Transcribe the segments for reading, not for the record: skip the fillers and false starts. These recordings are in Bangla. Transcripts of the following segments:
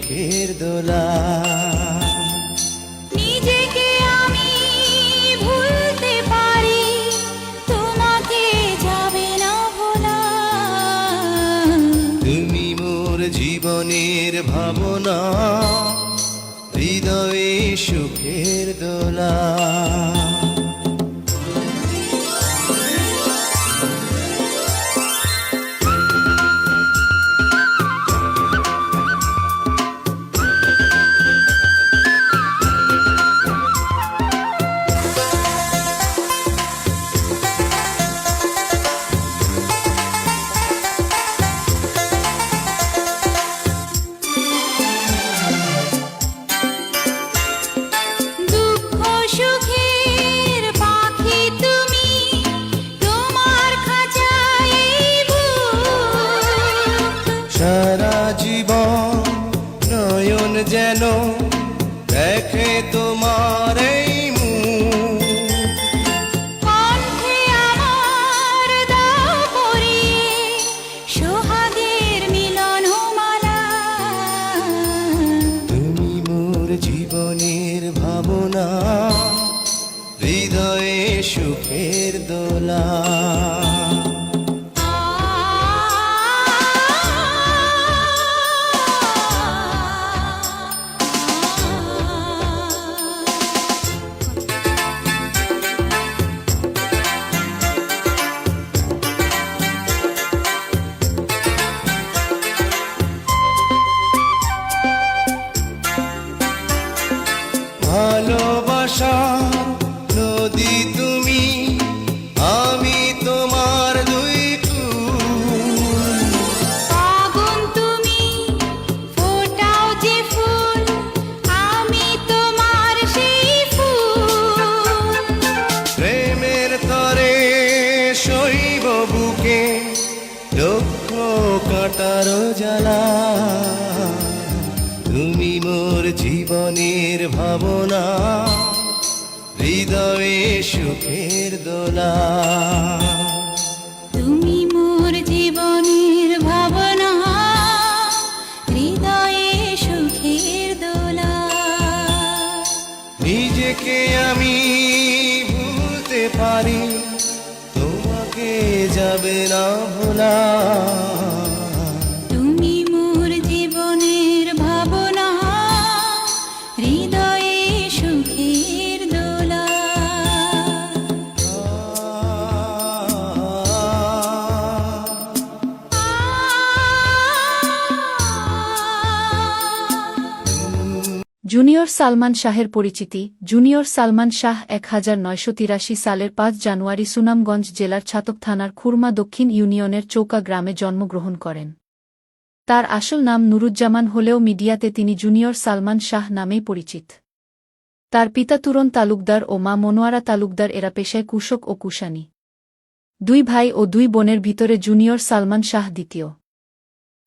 সুখের দোলা। নিজেকে আমি ভুলতে পারি, তোমাকে যাবে না ভোলা। তুমি মোর জীবনের ভাবনা, হৃদয়ে সুখের দোলা। সারা জীবন নয়ন যেন দেখে তোমার এই মুখ, কণ্ঠে আমার দাও পরিয়ে সোহাগের মিলনমালা। তুমি মোর জীবনের ভাবনা, হৃদয়ে সুখের দোলা। ভালোবাসা নদী তুমি, আমি তোমার দুই ফুল। আগুন তুমি, ফোটাও যে ফুল, আমি তোমার সেই ফুল। প্রেমের তরে শৈব বুকে লক্ষ কাটার জ্বালা। তুমি মোর জীবনের ভাবনা, হৃদয়ে সুখের দোলা। তুমি মোর জীবনের ভাবনা, হৃদয়ে সুখের দোলা। নিজেকে আমি ভুলতে পারি, তোমাকে যাবে না ভোলা। তুমি মোর জীবনের ভাবনা, হৃদয়ে সুখের দোলা। জুনিয়র সালমান শাহের পরিচিতি। জুনিয়র সালমান শাহ 1983 সালের 5 জানুয়ারি সুনামগঞ্জ জেলার ছাতক থানার খুরমা দক্ষিণ ইউনিয়নের চৌকা গ্রামে জন্মগ্রহণ করেন। তার আসল নাম নুরুজ্জামান হলেও মিডিয়াতে তিনি জুনিয়র সালমান শাহ নামেই পরিচিত। তার পিতা তুরন তালুকদার ও মা মনোয়ারা তালুকদার, এরা পেশায় কৃষক ও কুষাণী। 2 ভাই ও 2 বোনের ভিতরে জুনিয়র সালমান শাহ দ্বিতীয়।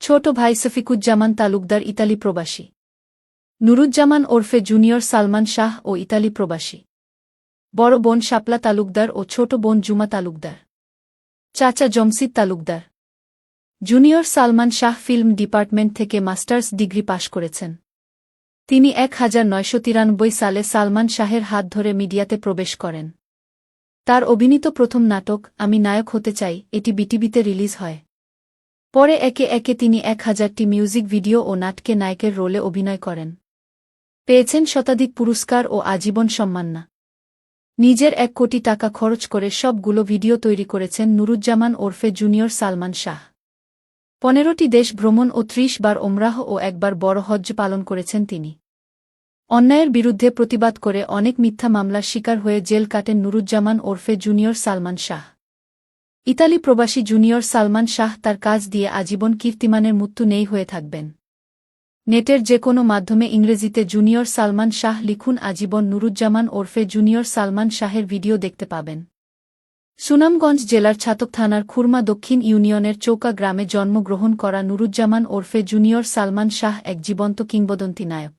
ছোট ভাই সফিকুজ্জামান তালুকদার ইতালি প্রবাসী। নুরুজ্জামান ওরফে জুনিয়র সালমান শাহ ও ইতালি প্রবাসী। বড় বোন শাপলা তালুকদার ও ছোট বোন জুমা তালুকদার। চাচা Jamshid Talukdar. Junior Salman Shah film department থেকে মাস্টার্স ডিগ্রি পাশ করেছেন। তিনি 1993 সালে সালমান শাহের হাত ধরে মিডিয়াতে প্রবেশ করেন। তার অভিনীত প্রথম নাটক আমি নায়ক হতে চাই এটি বিটিভিতে রিলিজ হয়। পরে একে একে তিনি 1000টি মিউজিক ভিডিও ও নাটকে নায়কের রোলে অভিনয় করেন। পেয়েছেন শতাধিক পুরস্কার ও আজীবন সম্মাননা। নিজের 1 কোটি টাকা খরচ করে সবগুলো ভিডিও তৈরি করেছেন নুরুজ্জামান ওরফে জুনিয়র সালমান শাহ। 15টি দেশ ভ্রমণ ও 30 বার ওমরাহ ও 1 বার বড় হজ্জ পালন করেছেন তিনি। অন্যায়ের বিরুদ্ধে প্রতিবাদ করে অনেক মিথ্যা মামলার শিকার হয়ে জেল কাটেন নুরুজ্জামান ওরফে জুনিয়র সালমান শাহ। ইতালি প্রবাসী জুনিয়র সালমান শাহ তার কাজ দিয়ে আজীবন কীর্তিমানের মৃত্যু নেই হয়ে থাকবেন। নেটের যে কোনো মাধ্যমে ইংরেজিতে জুনিয়র সালমান শাহ লিখুন, আজীবন নুরুজ্জামান ওরফে জুনিয়র সালমান শাহের ভিডিও দেখতে পাবেন। সুনামগঞ্জ জেলার ছাতক থানার খুরমা দক্ষিণ ইউনিয়নের চৌকা গ্রামে জন্মগ্রহণ করা নুরুজ্জামান ওরফে জুনিয়র সালমান শাহ এক জীবন্ত কিংবদন্তি নায়ক।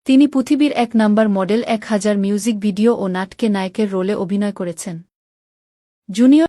তিনি পৃথিবীর 1 নাম্বার মডেল, 1000 মিউজিক ভিডিও ও নাটকে নায়কের রোলে অভিনয় করেছেন। জুনিয়র